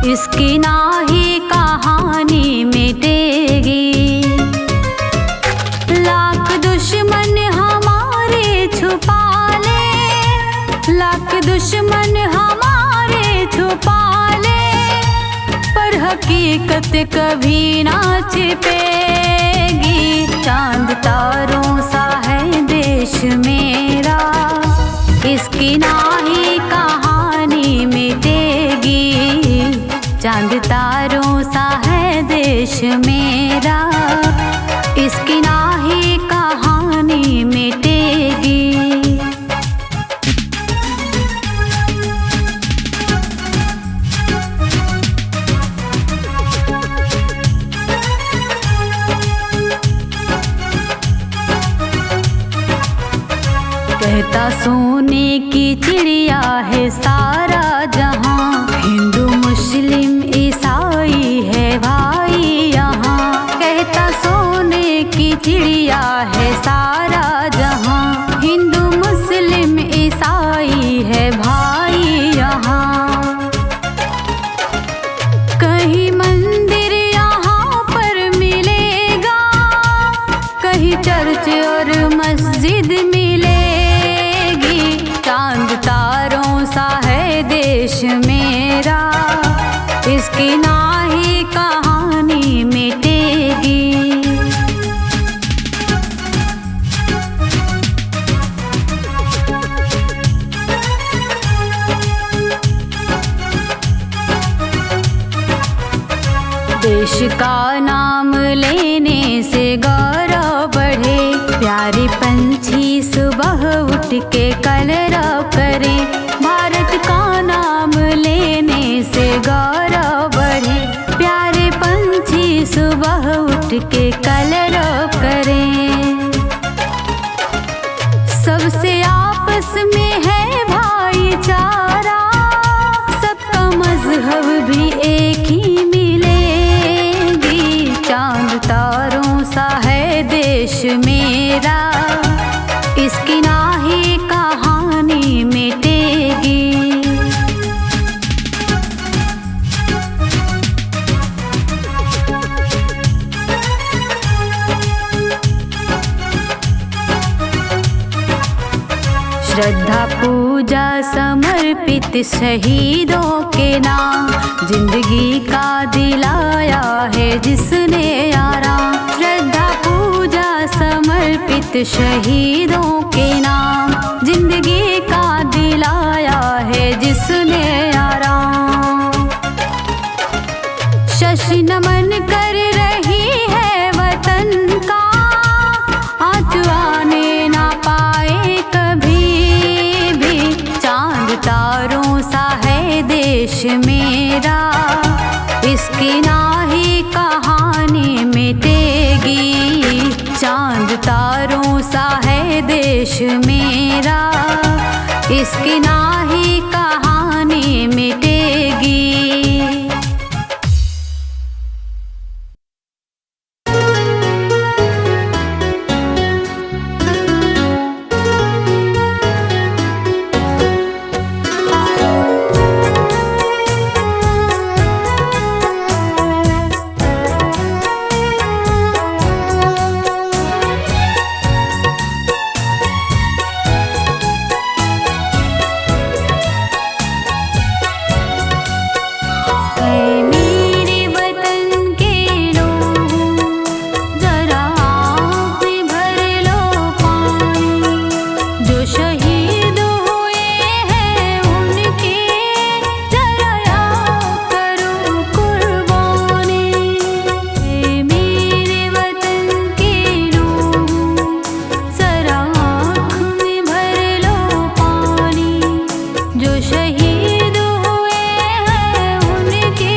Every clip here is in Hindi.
इसकी नाही कहानी मिटेगी। लाख दुश्मन हमारे छुपा ले, लाख दुश्मन हमारे छुपा ले, पर हकीकत कभी ना छिपेगी। चांद तारों सा है देश मेरा, इसकी नाही कहानी मिटेगी। चांद तारों सा है देश मेरा, इसकी नाही कहानी मिटेगी। कहता सोने की चिड़िया है सारा जहां, हिंदू मुस्लिम ईसाई है भाई यहाँ। कहता सोने की चिड़िया है सारा जहां, हिंदू मुस्लिम ईसाई है भाई यहाँ। कहीं मंदिर यहाँ पर मिलेगा, कहीं चर्च और मस्जिद मिलेगी। चांद तारों सा है देश मेरा, इसकी नाही कहानी मिटेगी। देश का नाम लेने से गौरव बढ़े, प्यारे पंछी सुबह उठ के कलरव करें। भारत का नाम लेने से गौरव बढ़े, प्यारे पंछी सुबह उठ के कलरव करें। सबसे आपस में है भाईचारा, सबका मजहब भी एक ही मिलेगी। चांद तारों सा है देश मेरा, इसकी नाही कहानी मिटेगी। श्रद्धा पूजा समर्पित शहीदों के नाम, जिंदगी का दिलाया है जिसने आराम। श्रद्धा पूजा समर्पित शहीदों के नाम, जिंदगी का दिलाया है जिसने आराम। शशि नमन कर रही है वतन का, आँच आने ना पाए कभी भी। चांद तारों सा है देश मेरा, इसकी नाही कहानी मिटेगी। चांद तारों सा है देश मेरा, इसकी नाही कहानी मिटेगी। जो शहीद हुए हैं उनके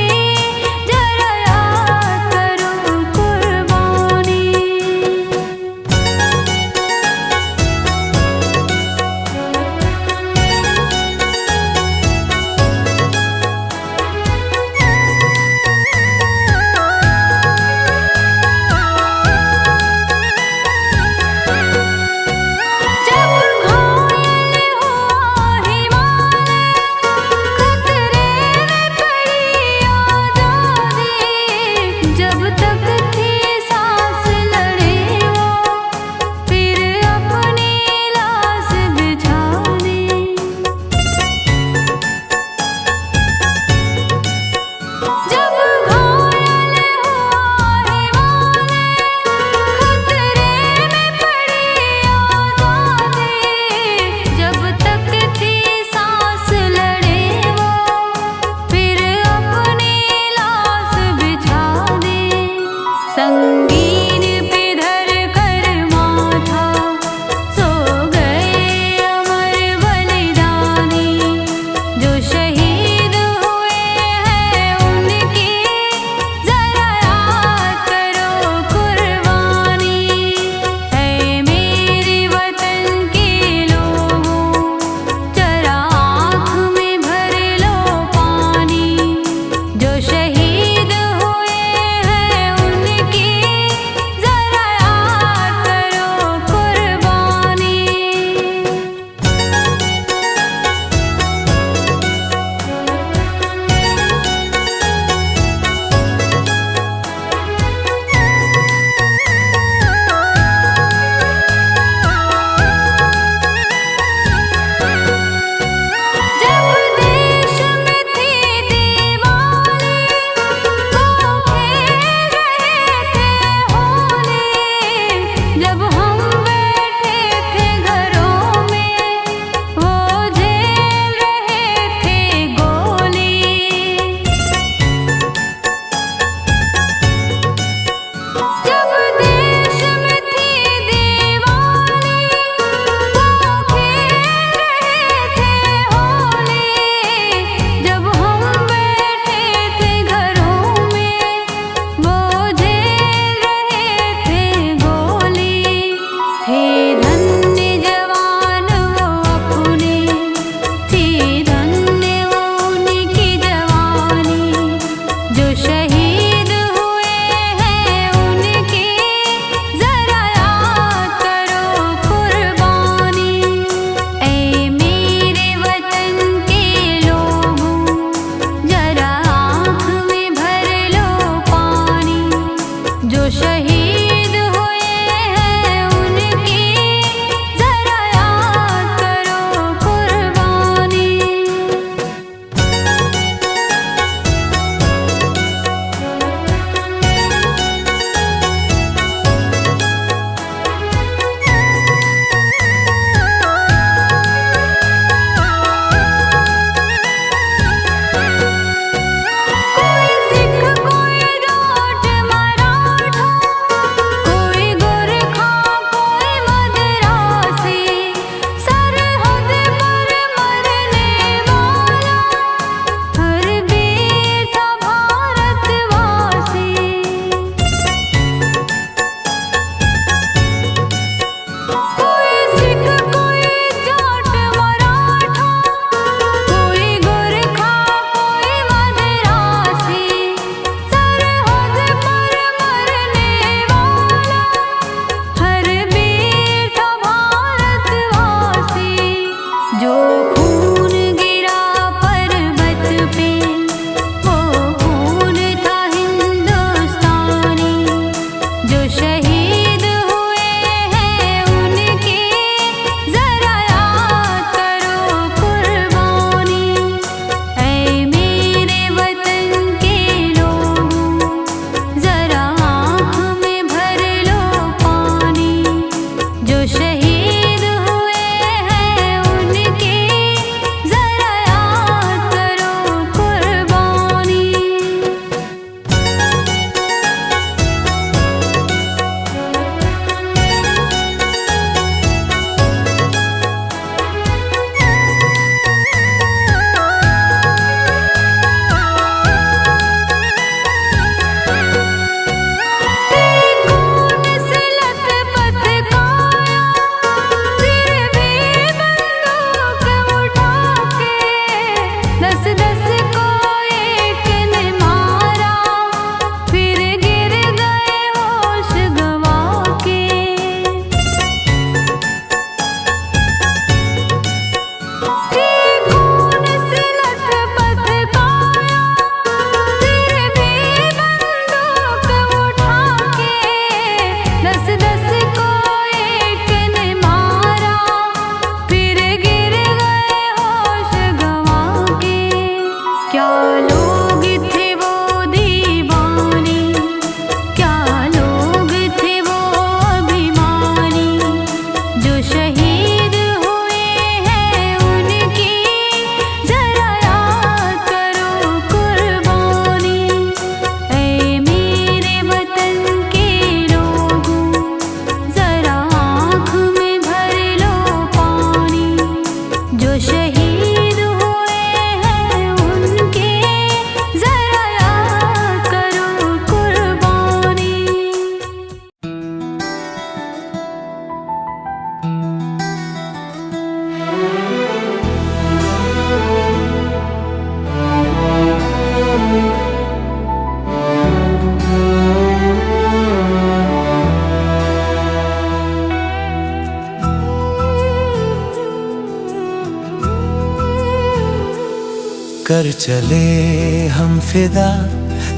कर चले हम फिदा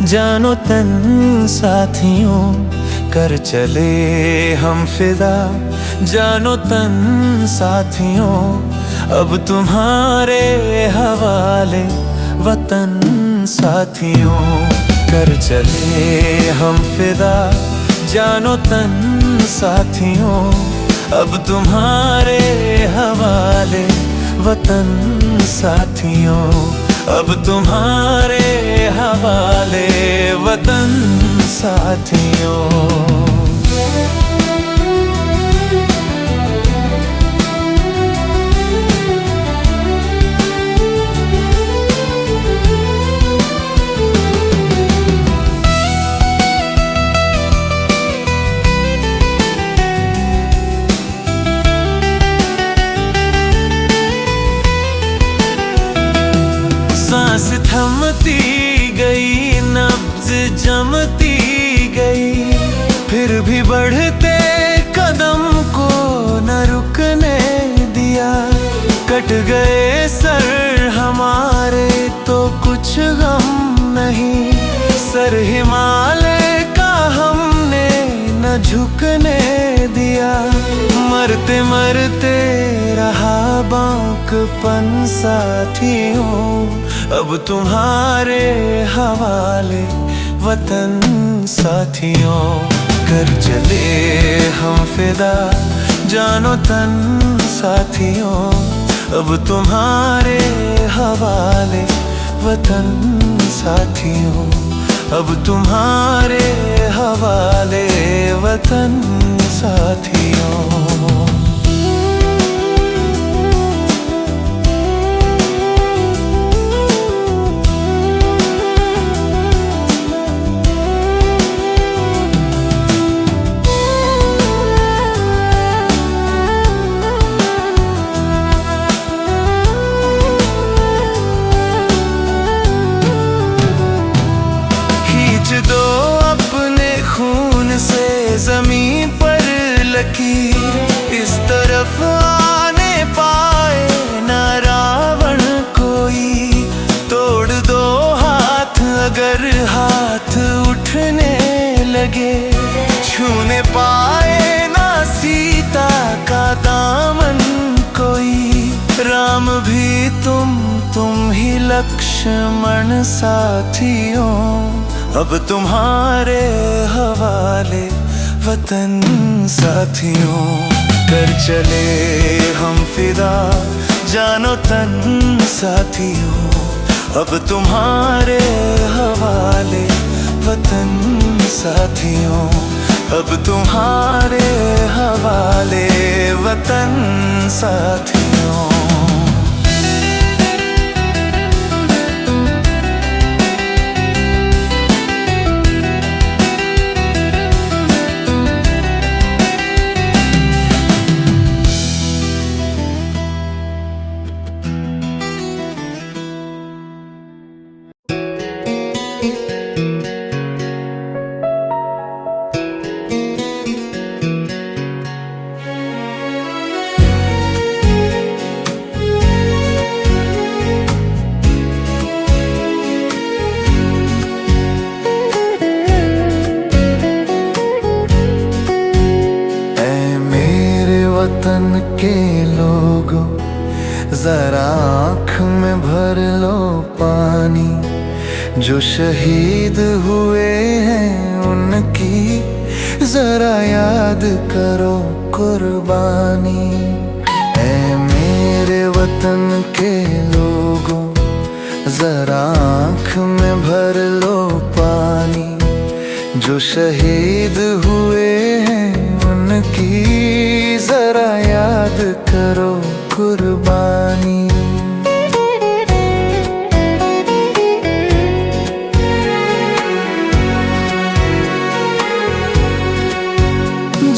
जानो तन साथियों, कर चले हम फिदा जानो तन साथियों। अब तुम्हारे हवाले वतन साथियों, कर चले हम फिदा जानो तन साथियों। अब तुम्हारे हवाले वतन साथियों, अब तुम्हारे हवाले वतन साथियों। सांस थमती गई, नब्ज जमती गई, फिर भी बढ़ते कदम को न रुकने दिया। कट गए सर हमारे तो कुछ गम नहीं, सर हिमालय का हमने न झुकने दिया। मरते मरते रहा बांकपन साथियों, अब तुम्हारे हवाले वतन साथियों। कर चले हम फिदा जानो तन साथियों, अब तुम्हारे हवाले वतन साथियों, अब तुम्हारे हवाले वतन साथियों। दो अपने खून से जमीन पर लकीर, इस तरफ आने पाए न रावण कोई। तोड़ दो हाथ अगर हाथ उठने लगे, छूने पाए ना सीता का दामन कोई। राम भी तुम ही लक्ष्मण साथियों, अब तुम्हारे हवाले वतन साथियों। कर चले हम फिदा जानो तन साथियों, अब तुम्हारे हवाले वतन साथियों, अब तुम्हारे हवाले वतन साथियों। वतन के लोगों जरा आँख में भर लो पानी, जो शहीद हुए हैं उनकी जरा याद करो कुर्बानी। ऐ मेरे वतन के लोगों जरा आँख में भर लो पानी, जो शहीद हुए हैं उनकी जरा याद करो कुर्बानी।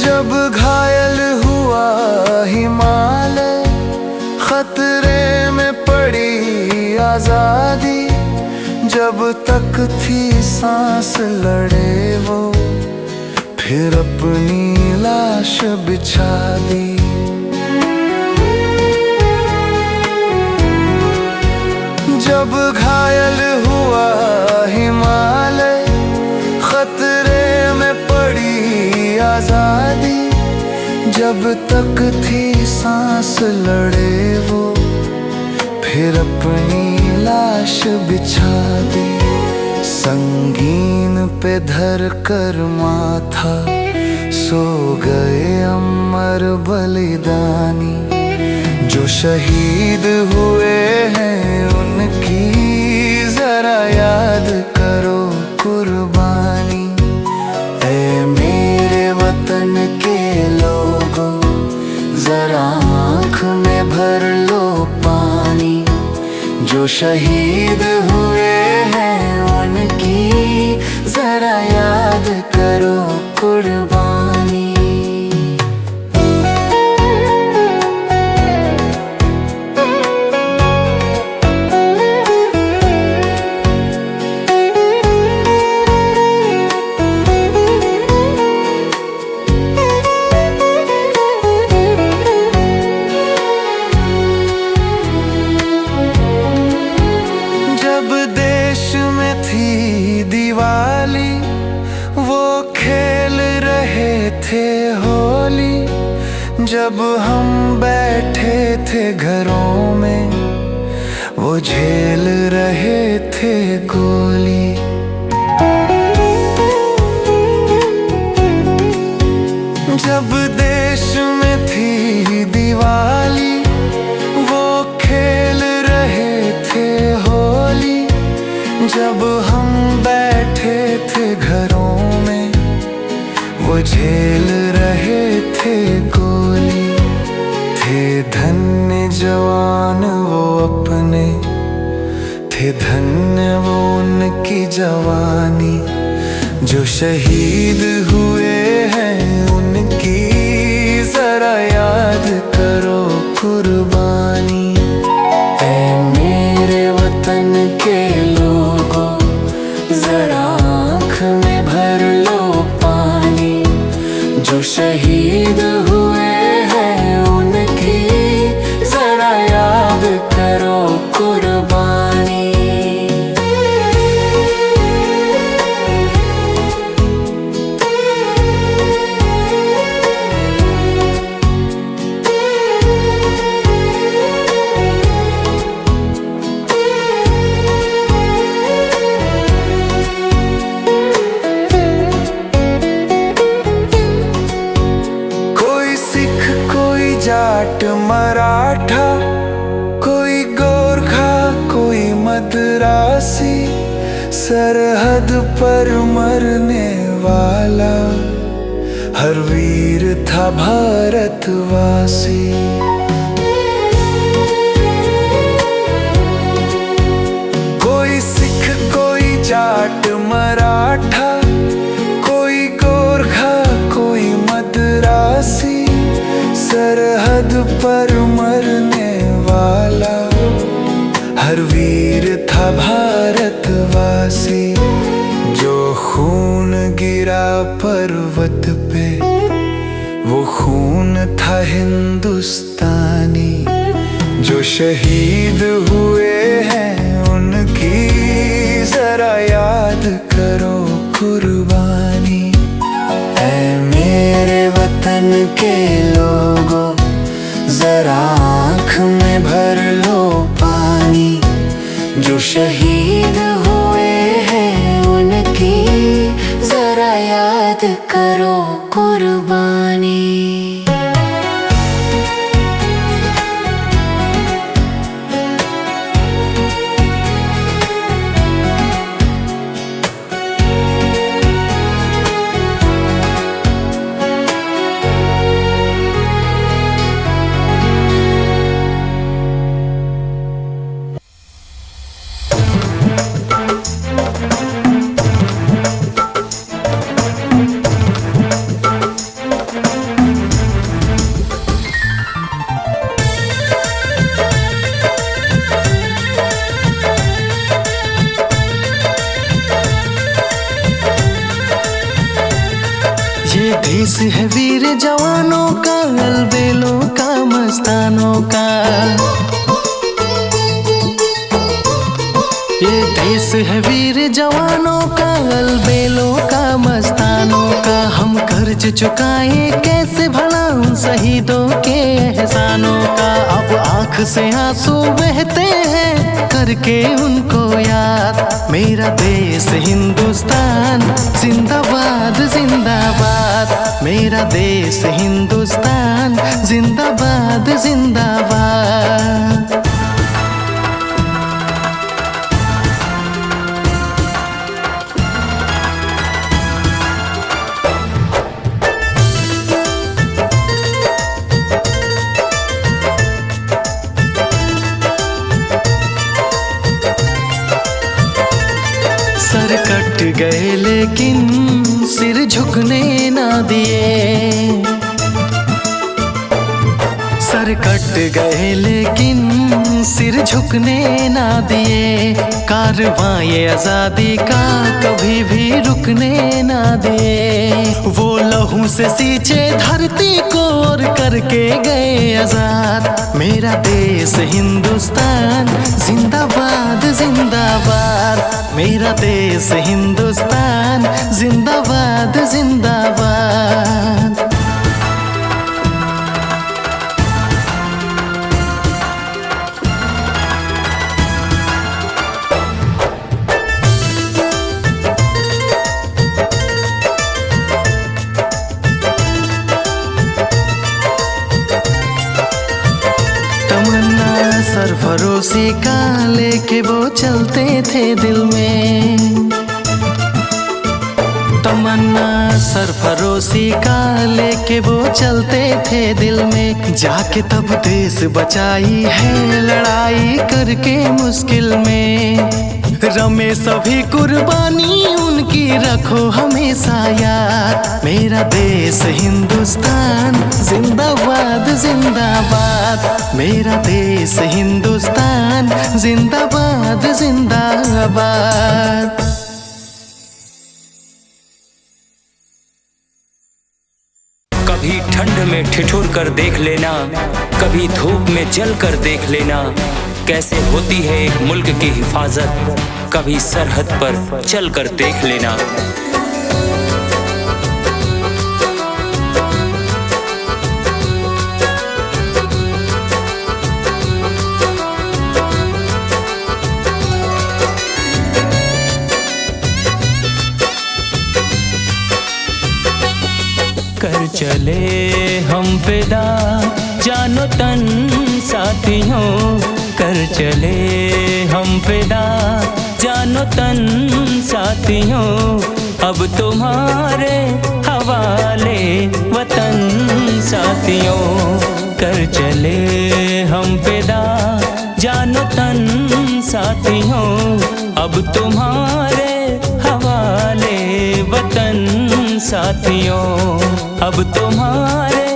जब घायल हुआ हिमालय, खतरे में पड़ी आजादी, जब तक थी सांस लड़े वो फिर अपनी लाश बिछा दी। जब घायल हुआ हिमालय, खतरे में पड़ी आजादी, जब तक थी सांस लड़े वो, फिर अपनी लाश बिछा दी। संगीन पे धर कर माथा सो गए अमर बलिदानी, जो शहीद हुए हैं उनकी जरा याद करो कुर्बानी। ऐ मेरे वतन के लोगों, जरा आँख में भर लो पानी, जो शहीद हुए हैं उनकी जरा याद करो कुर्बानी। दिवाली वो खेल रहे थे होली, जब हम बैठे थे घरों में वो झेल रहे थे गोली। जब देश में थी दिवाली वो खेल रहे थे होली, जब हम बैठे थे घरों में वो झेल रहे थे गोली। थे धन्य जवान वो अपने, थे धन्य वो उनकी जवानी, जो शहीद हुए हैं उनकी जरा याद करो कुर्बानी। ऐ मेरे वतन के लोगों, जरा आँख में भर लो पानी, जो शहीद हुए हैं उनकी जरा याद करो कुर्बानी। जाट मराठा, कोई गोरखा कोई मद्रासी, सरहद पर मरने वाला हर वीर था भारतवासी। कोई सिख कोई जाट मराठा, कोई गोरखा कोई मद्रासी, सरहद पर मरने वाला हर वीर था भारतवासी। जो खून गिरा पर्वत पे वो खून था हिंदुस्तानी, जो शहीद हुए हैं उनकी जरा याद करो कुर्बानी। ऐ मेरे वतन के लोगों, जरा आँख में भर लो पानी, जो शहीद हुए हैं उनकी जरा याद करो कुर्बानी। ये देश है वीर जवानों का, अलबेलों का, मस्तानों का। ये देश है वीर जवानों का, अलबेलों का, मस्तानों का। हम कर्ज चुकाए कैसे भला उन शहीदों के एहसानों का। अब आंख से आंसू बहते हैं करके उनको याद। मेरा देश हिंदुस्तान जिंदाबाद जिंदाबाद। मेरा देश हिंदुस्तान जिंदाबाद जिंदाबाद। सर कट गए लेकिन सिर झुकने ना दिए। सर कट गए लेकिन सिर झुकने ना दिए। कारवां ये आजादी का कभी भी रुकने ना दिए। वो लहू से सींचे धरती को और करके गए आजाद। मेरा देश हिंदुस्तान जिंदाबाद जिंदाबाद। मेरा देश हिंदुस्तान जिंदाबाद जिंदाबाद। सरफरोशी का लेके वो चलते थे दिल में। तमन्ना सरफरोशी का लेके वो चलते थे दिल में। जाके तब देश बचाई है लड़ाई करके मुश्किल में। रमे सभी कुर्बानी उनकी रखो हमेशा याद। मेरा देश हिंदुस्तान जिंदाबाद जिंदाबाद। मेरा देश हिंदुस्तान जिंदाबाद जिंदाबाद। कभी ठंड में ठिठुर कर देख लेना, कभी धूप में जल कर देख लेना। कैसे होती है एक मुल्क की हिफाजत, कभी सरहद पर चल कर देख लेना। कर चले हम फिदा जानो तन साथियों। कर चले हम फिदा जानो तन साथियों। अब तुम्हारे हवाले वतन साथियों। कर चले हम फिदा जानो तन साथियों। अब तुम्हारे हवाले वतन साथियों। अब तुम्हारे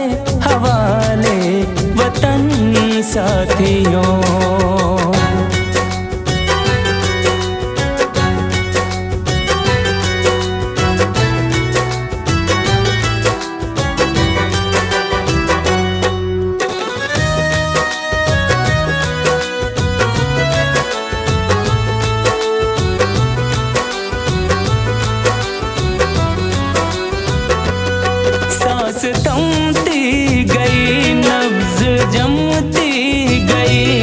हवाले वतन साथियों। सांस थमती गई, नब्ज जमती गई,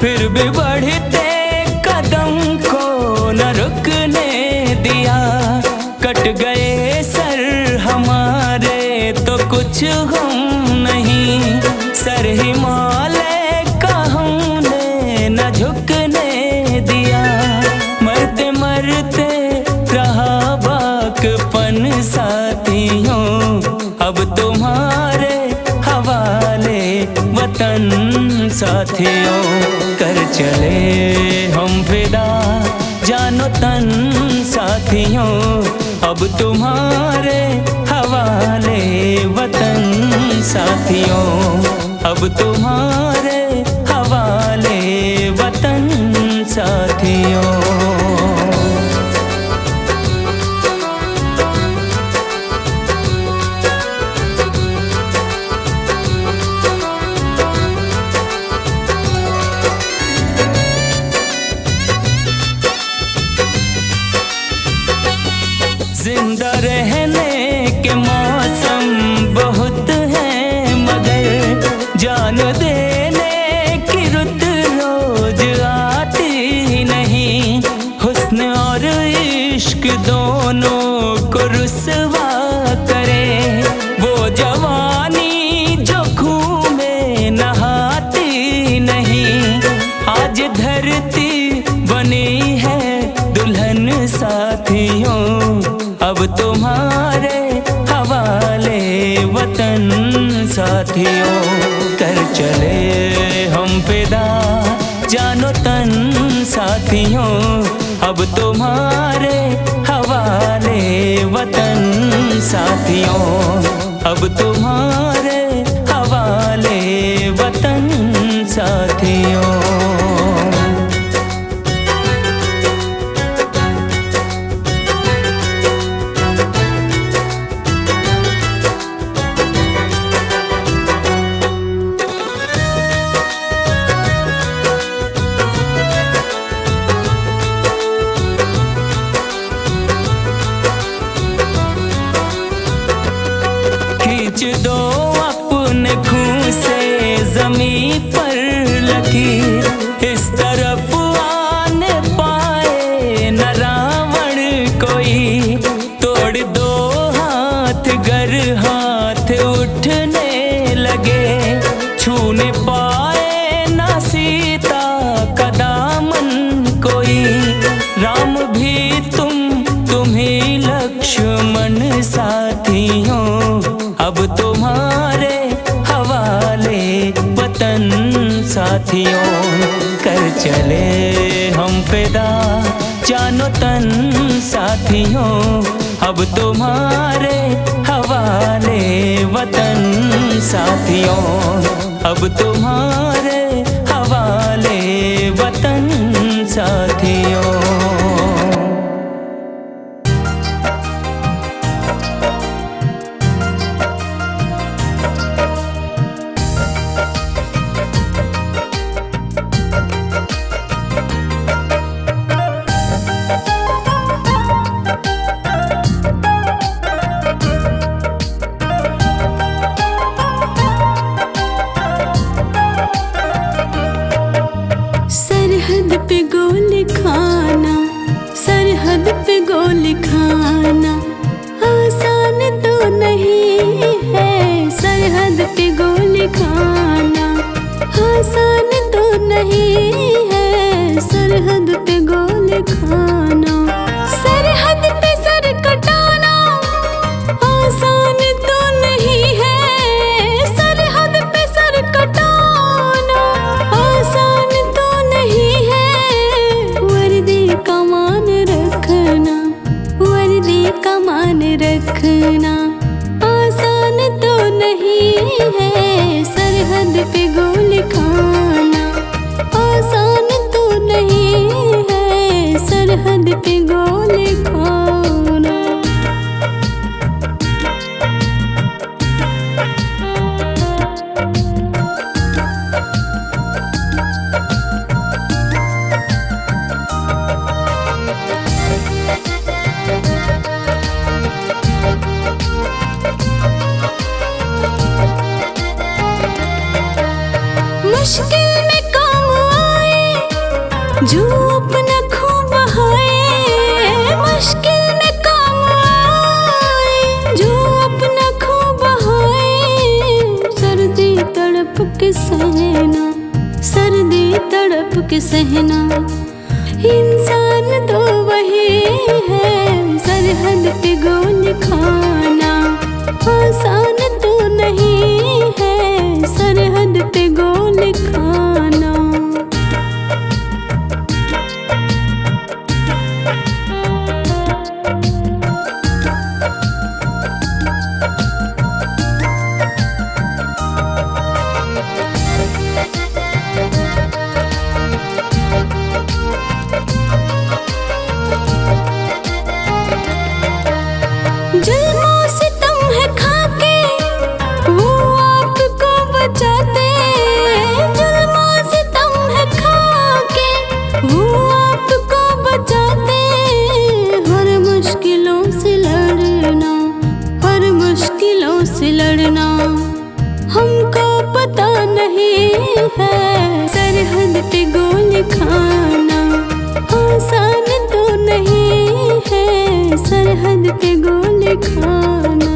फिर भी बढ़ते कदम को न रुकने दिया। कट गए सर हमारे तो कुछ गम नहीं, सर हिमालय का हमने न झुकने दिया। मरते मरते रहा बाकपन साथियों। अब तुम्हारे हवाले वतन साथियों। कर चले हम फिदा जानो तन साथियों। अब तुम्हारे हवाले वतन साथियों। अब तुम्हारे हवाले वतन साथियों। जिंदा रहने के मौसम बहुत हैं, मगर जान देने की रुत रोज आती नहीं। हुस्न और इश्क दोनों को रुसवा करे वो जवानी जो खून में नहाती नहीं। आज धरती बनी है दुल्हन साथियों, अब तुम्हारे हवाले वतन साथियों। कर चले हम फिदा जानो तन साथियों, अब तुम्हारे हवाले वतन साथियों, अब तुम्हारे हवाले वतन साथियों। खींच दो अपने खून से ज़मीं पर लकीर, इस तरफ आने पाए न रावण कोई। तोड़ दो हाथ गर हाथ उठने लगे, छूने पाए न सीता का दामन कोई। राम भी तुम ही लक्ष्मण साथियों, अब तुम्हारे हवाले वतन साथियों। कर चले हम फिदा जानो तन साथियों, अब तुम्हारे हवाले वतन साथियों, अब तुम्हारे हवाले वतन साथियों। सरहद पे गोली खाना, सरहद पे गोली खाना आसान तो नहीं है। सरहद पे गोली खाना आसान तो नहीं है। सरहद पे गोली खाना, सरहद पे सर कटाना आसान तो नहीं है। सरहद पे सर कटाना आसान तो नहीं है। वर्दी कमान रखना, वर्दी कमान रखना आसान तो नहीं है। सरहद पे गोली खाना आसान तो नहीं है। सरहद पे गोली खाना। मुश्किल में काम आए जो अपना खून बहाए। मुश्किल में काम आए जो अपना खून बहाए। सर्दी तड़प के सहना, सर्दी तड़प के सहना इंसान तो वही है। सरहद पे गोली खाना आसान तो नहीं है। सरहद पे गोली खाना। से लड़ना हमको पता नहीं है। सरहद पे गोली खाना आसान तो नहीं है, सरहद पे गोली खाना।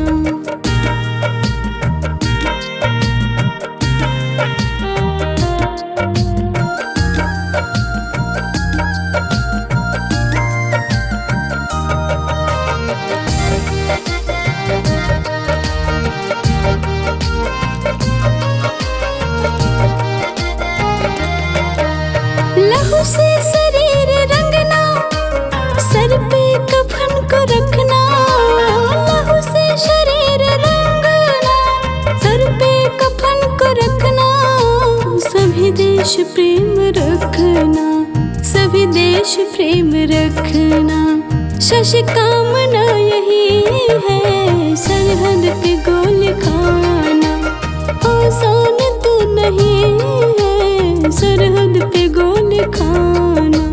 लहू से शरीर रंगना, सर पे कफन को रखना। लहू से शरीर रंगना, सर पे कफन को रखना। सभी देश प्रेम रखना, सभी देश प्रेम रखना। शशि कामना यही है, सरहद पे गोली खाना आसान तो नहीं है, सरहद पे गोली खाना।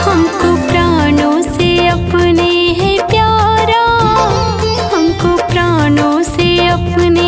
हमको प्राणों से अपने है प्यारा, हमको प्राणों से अपने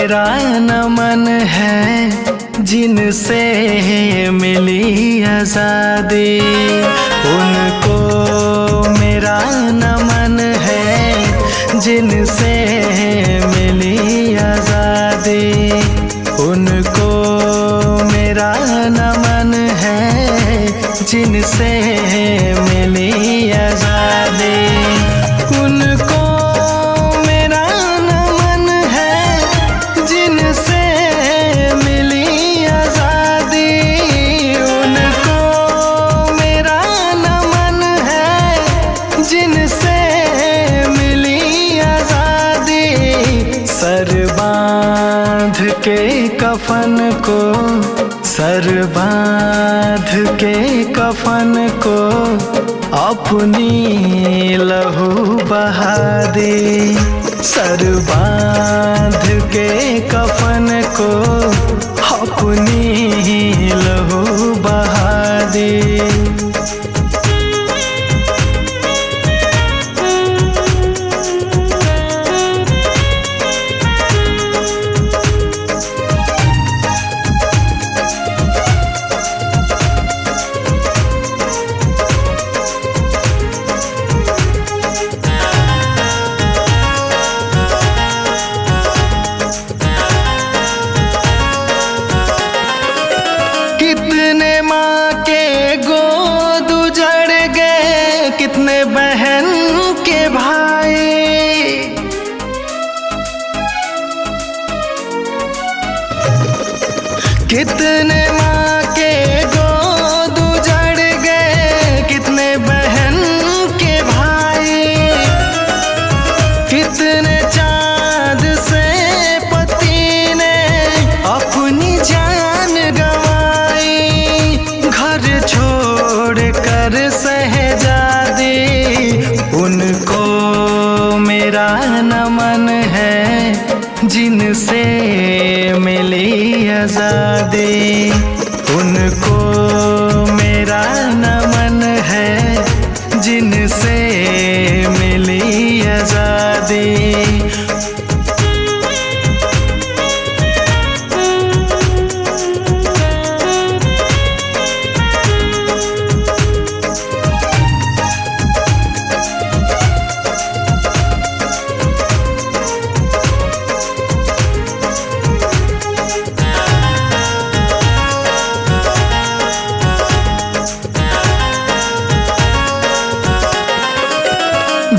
मेरा नमन है, जिनसे मिली आजादी। उनको मेरा नमन है, जिनसे मिली आजादी। उनको मेरा नमन है, जिनसे मिली आजादी। उनको मेरा नमन है, जिनसे मिली आजादी। उनको मेरा नमन है, जिनसे मिली आजादी। सर बांध के कफन को, सर बांध के कफन को अपनी लहू बहा दे। सर बांध के कफन को अपनी लहू बहा दे। कितने माँ के गोद उजड़ गए, कितने बहन के भाई। कितने माँ के गोद उजड़ गए, कितने बहन के भाई। कितने चाँद से पति ने अपनी जान गंवाई। घर छोड़ कर शहजादी, उनको मेरा नमन है, जिनसे मिली आजादी। उनको मेरा नमन है, जिनसे मिली आजादी।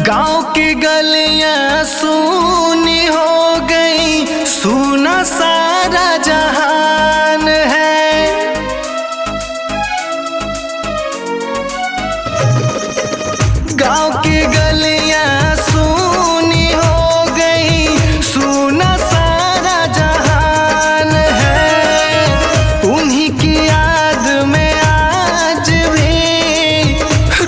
गांव की गलियां सूनी हो गई, सूना सारा जहान है। गांव की गलियां सूनी हो गई, सूना सारा जहान है। उन्हीं की याद में आज भी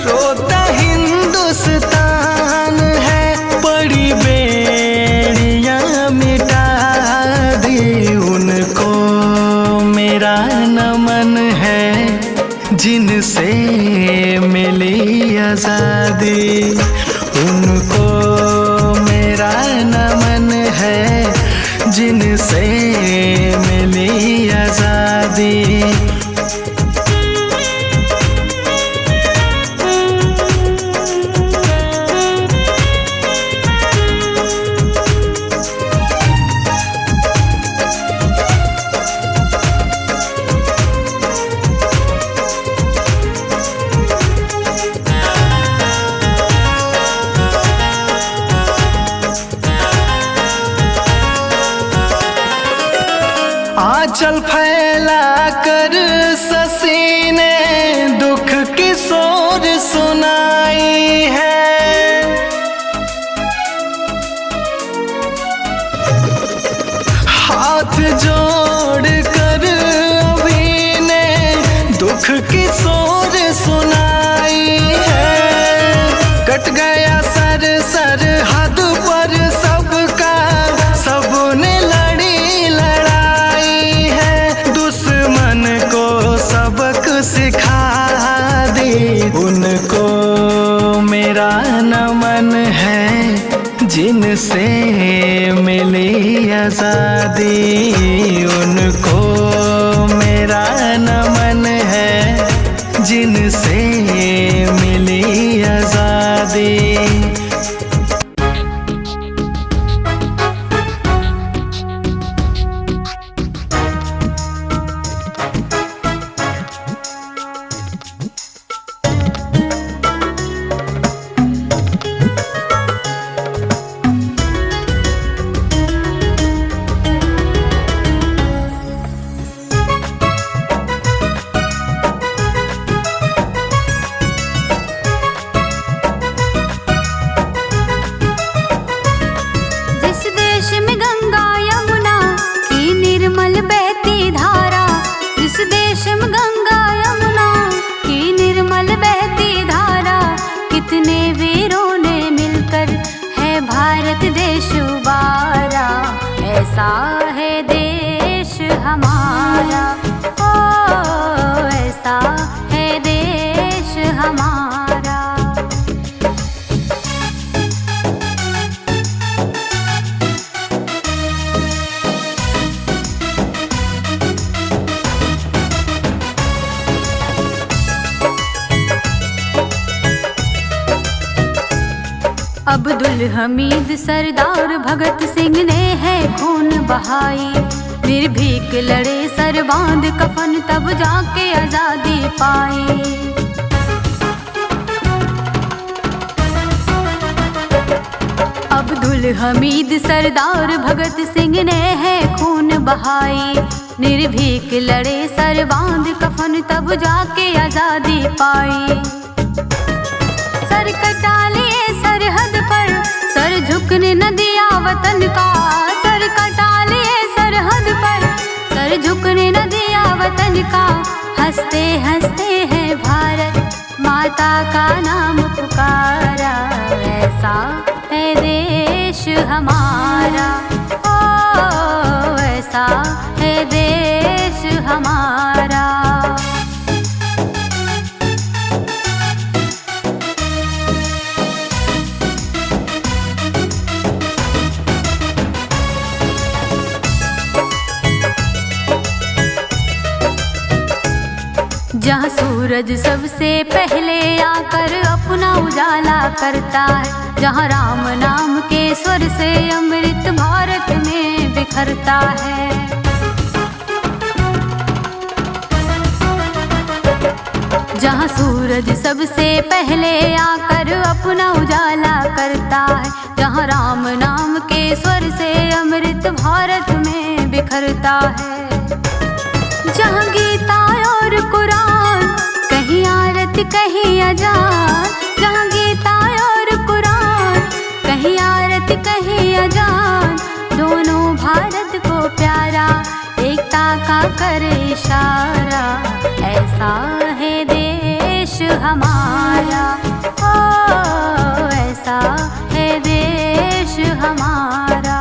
रोता हिंदुस्तान है। बड़ी बेड़ियां मिटा दी, उनको मेरा नमन है, जिनसे मिली आजादी। उनको मेरा नमन है, जिनसे मिली आजादी। आंचल फैला कर शशि ने दुख की सोर सुनाई है। हाथ जोड़ कर अभी ने दुख की सोर सुनाई है। कट गया सर सरहद पर सबका, सबने लड़ी लड़ाई है। दुश्मन को सबक सिखा दी, उनको मेरा नमन है, जिनसे मिली आजादी। उनको मेरा नमन है जिनसे मिली आजादी। जिस देश में गंगा यमुना की निर्मल बहती धारा, जिस देश में गंगा यमुना की निर्मल बहती धारा, कितने वीरों ने मिलकर है भारत देश उबारा। ऐसा है देश हमारा, ओ ऐसा है देश हमारा। अब्दुल हमीद सरदार भगत सिंह ने है खून बहाई, निर्भीक लड़े सर बांध कफन तब जाके आजादी पाई। अब्दुल हमीद सरदार भगत सिंह ने है खून बहाई, निर्भीक लड़े सर बांध कफन तब जाके आजादी पाई। सर कटा लिए सरहद पर, सर झुकने न दिया वतन का, सर कटा लिए सरहद पर, सर झुकने न दिया वतन का। हंसते हंसते हैं भारत माता का नाम पुकारा। ऐसा है देश हमारा, ओ ऐसा है देश हमारा। जहाँ सूरज सबसे पहले आकर अपना उजाला करता है, जहाँ राम नाम के स्वर से अमृत भारत में बिखरता है। जहाँ सूरज सबसे पहले आकर अपना उजाला करता है, जहाँ राम नाम के स्वर से अमृत भारत में बिखरता है। जहाँ गीता और कुरान कहीं आरत कहीं अजान, जहाँ गीता और कुरान कहीं आरत कहीं अजान, दोनों भारत को प्यारा एकता का करे इशारा। ऐसा है देश हमारा, ओ ऐसा है देश हमारा।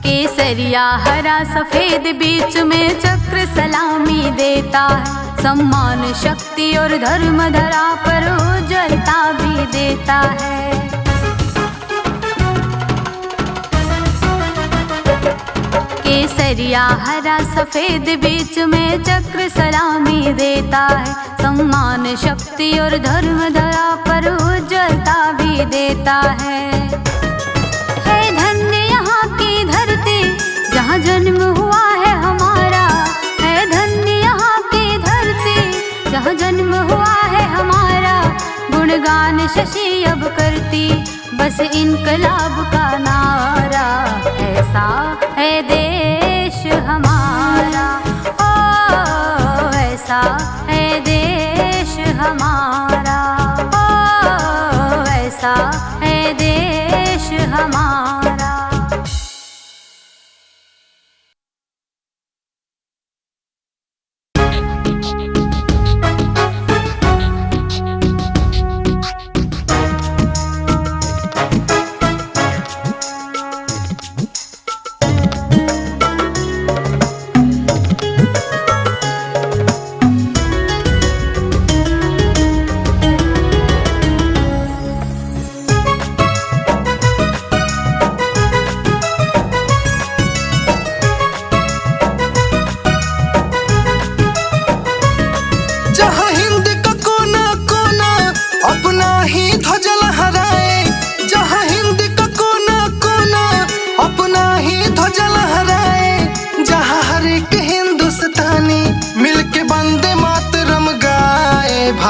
केसरिया हरा सफेद बीच में चक्र सलामी देता है, सम्मान शक्ति और धर्म धरा पर उज्ज्वलता भी देता है। केसरिया हरा सफेद बीच में चक्र सलामी देता है, सम्मान शक्ति और धर्म धरा पर उज्ज्वलता भी देता है। धन्य यहाँ की धरती जहाँ जन्म हुआ है हमारा, है धन्य यहाँ की धरती जहाँ जन्म हुआ है हमारा। गुणगान शशि अब करती बस इनकलाब का नारा। ऐसा है देश हमारा, ओ ऐसा है देश हमारा, ओ ऐसा है देश हमारा।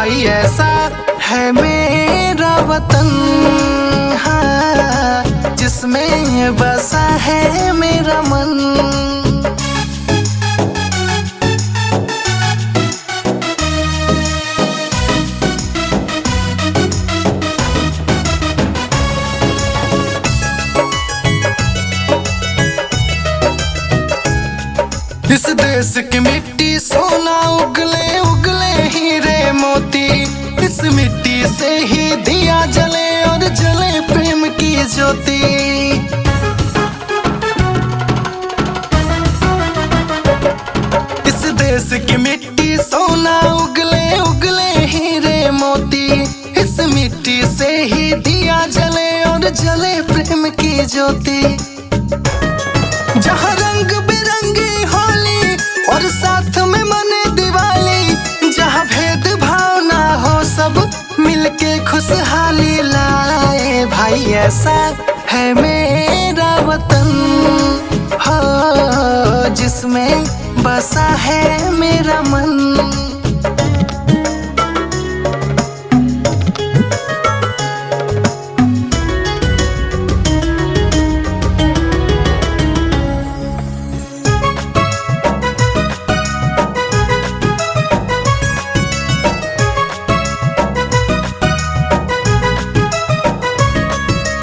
भाई ऐसा है मेरा वतन, हाँ, जिसमें बसा है मेरा मन। इस देश की मिट्टी सोना उगले उगले हीरे मोती, इस मिट्टी से ही दिया जले और जले प्रेम की ज्योति। इस देश की मिट्टी सोना उगले उगले हीरे मोती, इस मिट्टी से ही दिया जले और जले प्रेम की ज्योति। जहाँ रंग बिरंगी होली और साथ में मने दिवाली, जहाँ भेद भाव ना हो सब मिलके खुशहाली लाए। भाई ऐसा है मेरा वतन, हो जिसमें बसा है मेरा मन।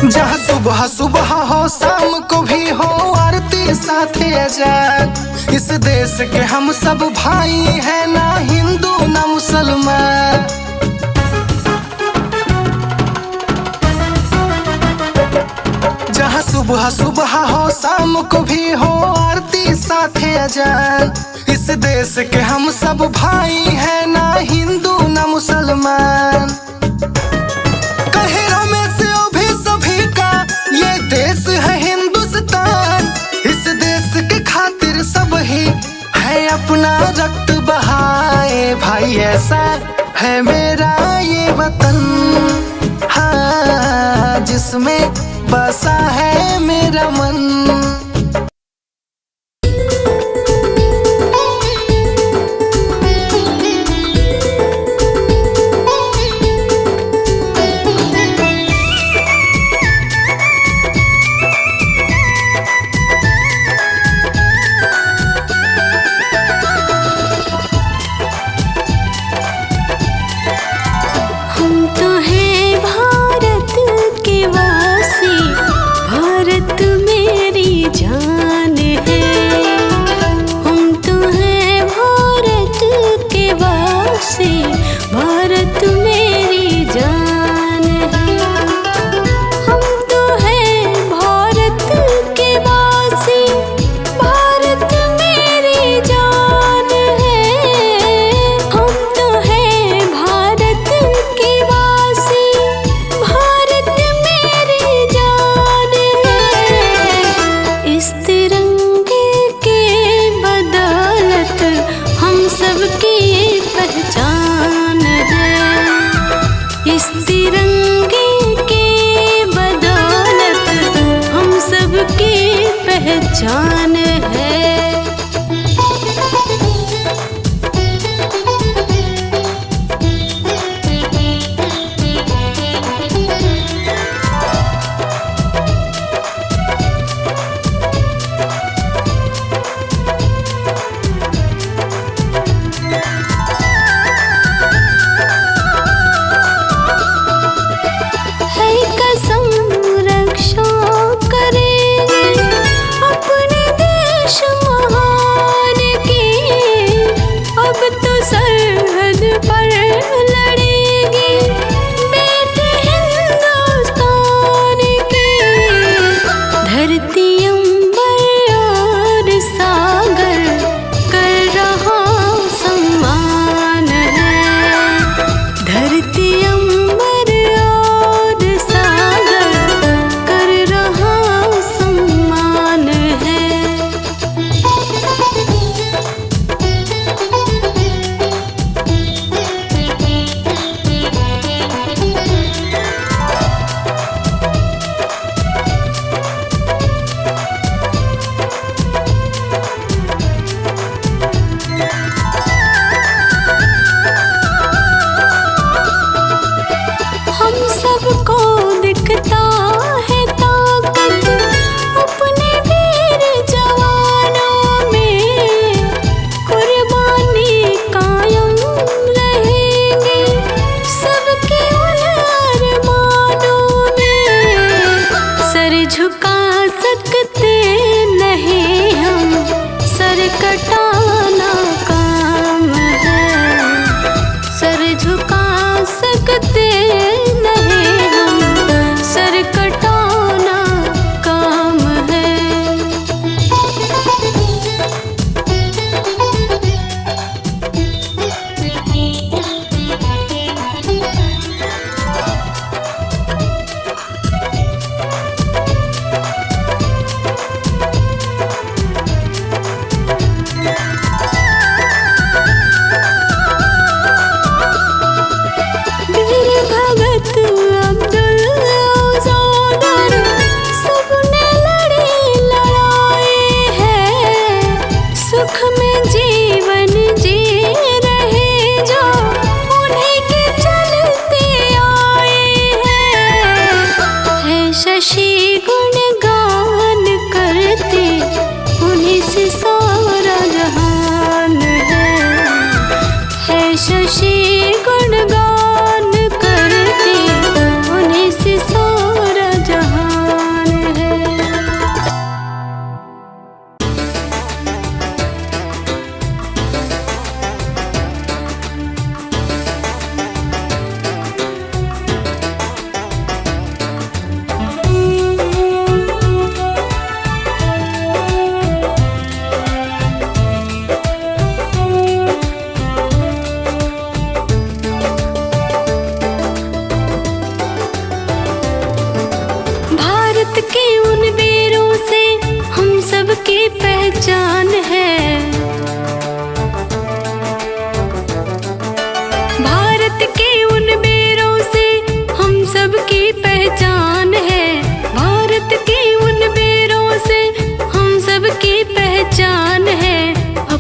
जहाँ सुबह सुबह हो शाम को भी हो आरती साथे अजान। इस देश के हम सब भाई हैं, ना हिंदू ना मुसलमान। जहाँ सुबह सुबह हो शाम को भी हो आरती साथे अजान। इस देश के हम सब भाई हैं, ना हिंदू ना मुसलमान। देश है हिंदुस्तान, इस देश के खातिर सब ही है अपना रक्त बहाए। भाई ऐसा है मेरा ये वतन, हाँ, जिसमें बसा है मेरा मन।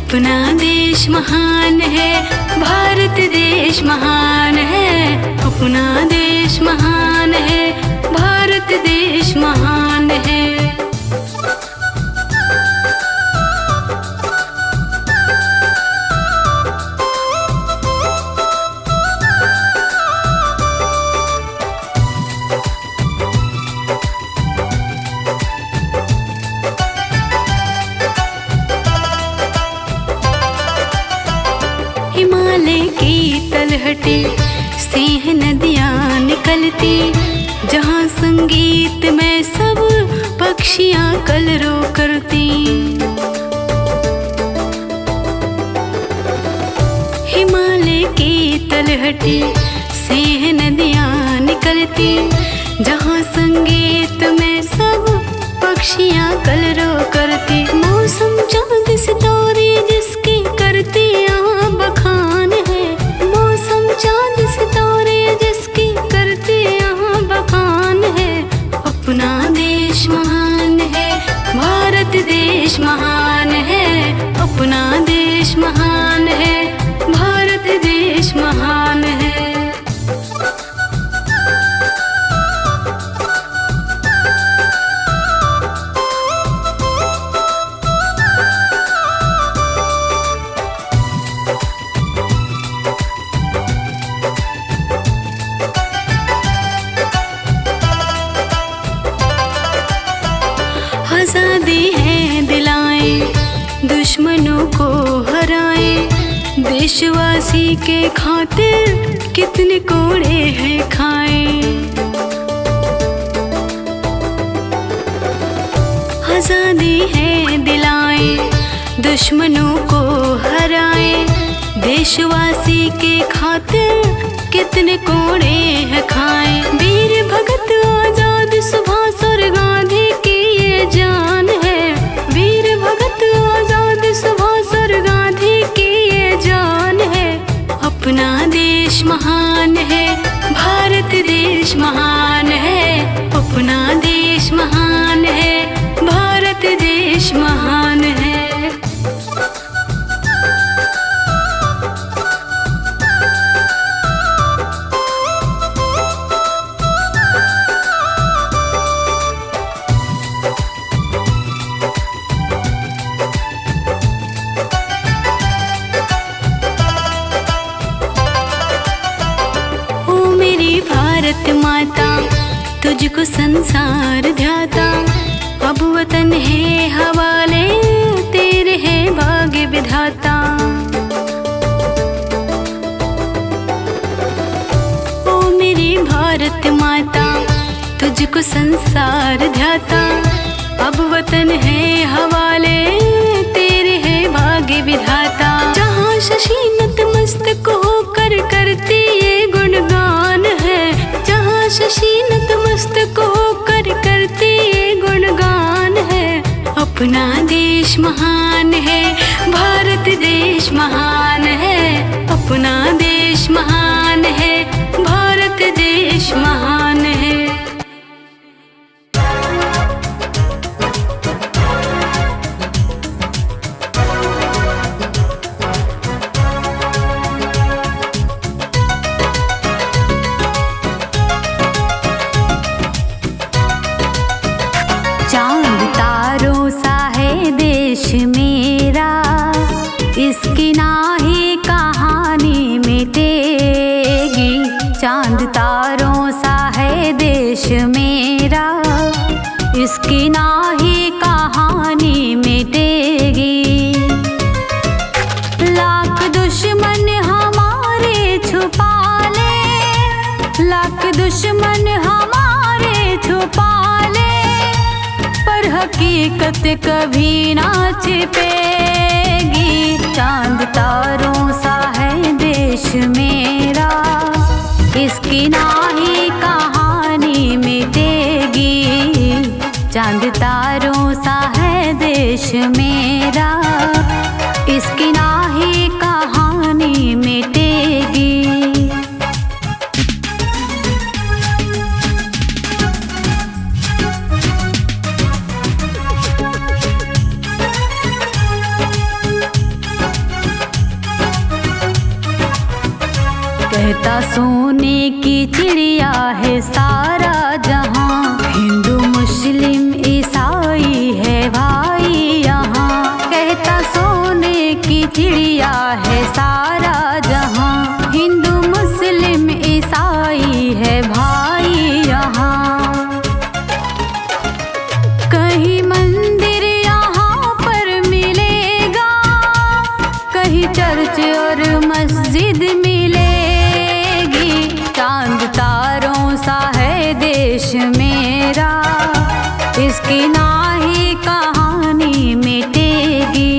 अपना देश महान है, भारत देश महान है। अपना देश महान है, भारत देश महान है। हिमालय की तलहटी से है नदियाँ निकलती, जहाँ संगीत में सब पक्षियाँ कलरव करती। हिमालय की तलहटी से है नदियाँ निकलती, जहाँ संगीत में सब पक्षियाँ कलरव करती। मौसम चांद सितारे जिसकी करती यहाँ बखान है। मौसम चांद सितारे जिसकी करती यहाँ बखान है। अपना देश महान है, भारत देश महान है। अपना देश महान है, भारत देश महान है। आजादी है दिलाएं, दुश्मनों को हराएं। देशवासी के खातिर कितने कोड़े हैं खाएं। आजादी है दिलाएं, दुश्मनों को हराएं। देशवासी के खातिर कितने कोड़े हैं खाएं। वीर भगत आजाद सुभाष और गांधी की ये जान है। वीर भगत आजाद सुभाष और गांधी की ये जान है। अपना देश महान है, भारत देश महान है। अपना देश महान है, भारत देश महान है। भारत माता तुझको संसार ध्याता, अब वतन है हवाले तेरे है भाग्य विधाता। ओ मेरी भारत माता तुझको संसार ध्याता, अब वतन है हवाले तेरे है भाग्य विधाता। जहाँ शशि नतमस्तक होकर करती ये गुणगान है। जहाँ शशि नतमस्तक होकर करती ये गुणगान है। अपना देश महान है, भारत देश महान है। अपना देश महान है, भारत देश महान है। चांद तारों सा है देश मेरा, इसकी नाही कहानी मिटेगी। चांद तारों सा है देश मेरा, इसकी नाही कहानी मिटेगी। लाख दुश्मन हमारे छुपा ले, लाख दुश्मन हमारे छुपा ले, पर हकीकत कभी ना छिपेगी। चांद तारों सा है देश मेरा, इसकी नाही कहानी मिटेगी। चांद तारों सा है देश मेरा, इसकी नाही कहानी मिटेगी। कहता सोने की चिड़िया है सारा जहां, हिंदू मुस्लिम ईसाई है भाई यहाँ। कहता सोने की चिड़िया है सारा जहां, हिंदू मुस्लिम ईसाई है भाई यहाँ। कहीं मंदिर यहाँ पर मिलेगा, कहीं चर्च और मस्जिद मिलेगी। चांद तारों सा है देश मेरा, इसकी ना ही कहानी मिटेगी।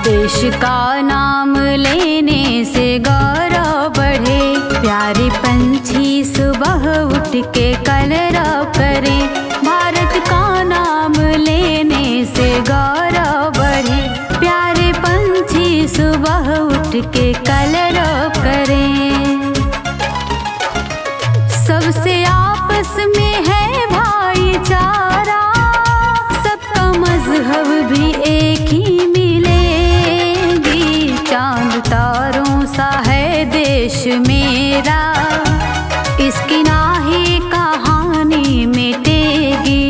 देश का नाम लेने से गौरव बढ़े, प्यारे पंछी सुबह उठ के कलरव करे। भारत का नाम लेने से गौरव बढ़े, प्यारे पंछी सुबह उठ के कलरव करे। सबसे आपस में है भाईचारा, सबका मजहब भी एक ही मिलेगी। चांद तारों सा है देश मेरा, इसकी ना ही कहानी मिटेगी।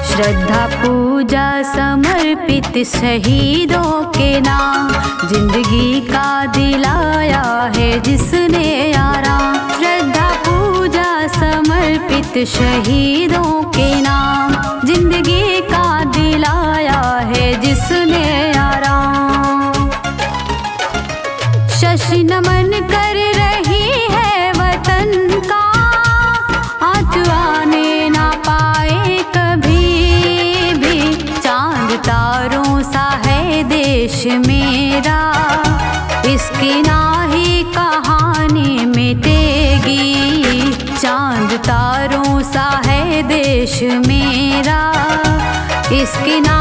श्रद्धा पूजा समर्पित शहीदों के नाम, जिंदगी का दिलाया है जिसने आराम। श्रद्धा पूजा समर्पित शहीदों के नाम, जिंदगी का दिलाया है जिसने आराम। शशि नमन कर रही है वतन का, आँच आने ना पाए कभी भी। चांद तारों सा है देश मेरा, इसकी ना ही कहानी मिटेगी। चांद तारों सा है देश मेरा, इसकी ना